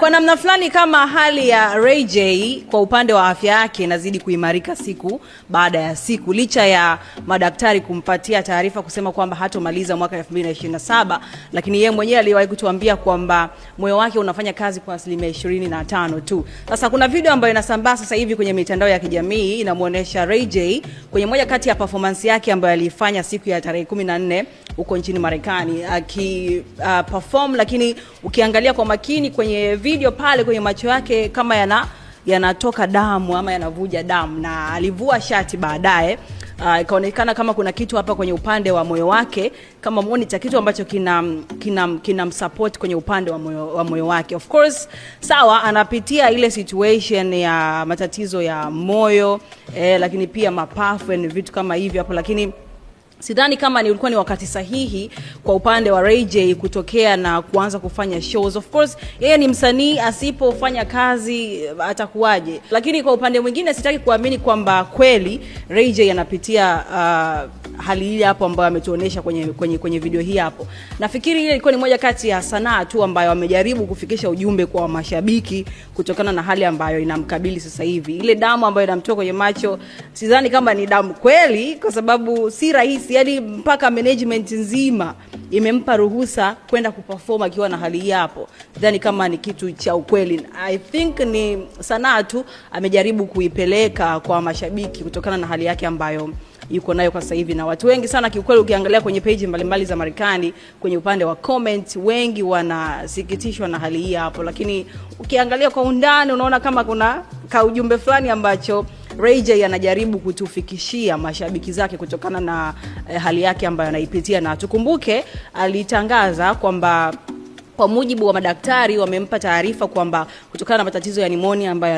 Kwa namna fulani kama hali ya Ray J kwa upande wa afya yake inazidi kuimarika siku baada ya siku, licha ya madaktari kumpatia taarifa kusema kwamba hatomaliza mwaka 2027, lakini yeye mwenyewe aliwahi kutuambia kwamba moyo wake unafanya kazi kwa 25% tu. Sasa kuna video ambayo inasambaa sasa hivi kwenye mitandao ya kijamii inamuonesha Ray J kwenye moja kati ya performance yake ambayo alifanya siku ya tarehe 14 huko nchini Marekani perform, lakini ukiangalia kwa makini kwenye video pale kwenye macho yake kama yanatoka damu ama yanavuja damu, na alivua shati baadaye. Ikaonekana kama kuna kitu hapa kwenye upande wa moyo wake, kama monitor, kitu ambacho kinamsupport kwenye upande wa moyo wake. Of course sawa, anapitia ile situation ya matatizo ya moyo lakini pia mapafu na vitu kama hivyo hapo, lakini sidhani kama ulikuwa ni wakati sahihi kwa upande wa Ray J kutokea na kuanza kufanya shows. Of course yeye ni msanii, asipofanya kazi atakuwaje? Lakini kwa upande mwingine sitaki kuamini kwamba kweli Ray J anapitia hali ile hapo ambayo ametuonesha kwenye video hii hapo. Nafikiri ile ilikuwa ni moja kati ya sanaa tu ambayo wamejaribu kufikisha ujumbe kwa mashabiki kutokana na hali ambayo inamkabili sasa hivi. Ile damu ambayo inamtoka kwenye macho, sidhani kama ni damu kweli, kwa sababu si rahisi, yani mpaka management nzima imempa ruhusa kwenda kuperform akiwa na hali hii hapo. Sidhani kama ni kitu cha ukweli. I think ni sanaa tu amejaribu kuipeleka kwa mashabiki kutokana na hali yake ambayo yuko nayo kwa sasa hivi. Na watu wengi sana kiukweli, ukiangalia kwenye page mbalimbali za Marekani kwenye upande wa comment, wengi wanasikitishwa na hali hii hapo, lakini ukiangalia kwa undani unaona kama kuna ujumbe fulani ambacho Ray J anajaribu kutufikishia mashabiki zake kutokana na hali yake ambayo anaipitia. Na tukumbuke alitangaza kwamba kwa mujibu wa madaktari wamempa taarifa kwamba kutokana na matatizo ya pneumonia ambayo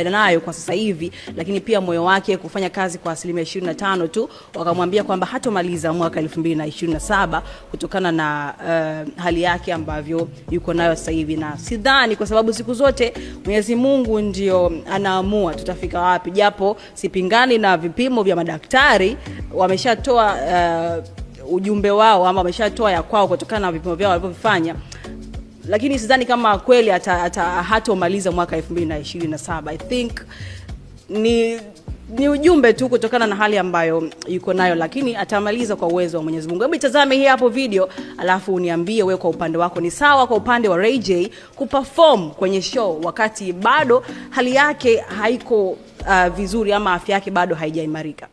anayo kwa sasa hivi, lakini pia moyo wake kufanya kazi kwa 25% tu, wakamwambia kwamba hatomaliza mwaka 2027 kutokana na hali yake ambavyo yuko nayo sasa hivi. Na sidhani, kwa sababu siku zote Mwenyezi Mungu ndio anaamua tutafika wapi, japo sipingani na vipimo vya madaktari, wameshatoa ujumbe wao ama wameshatoa ya kwao kutokana na vipimo vyao walivyofanya, lakini sidhani kama kweli hatomaliza mwaka 2027. I think ni ujumbe tu kutokana na hali ambayo yuko nayo, lakini atamaliza kwa uwezo wa Mwenyezi Mungu. Hebu itazame hii hapo video, alafu uniambie wewe kwa upande wako ni sawa kwa upande wa Ray J kuperform kwenye show wakati bado hali yake haiko vizuri ama afya yake bado haijaimarika?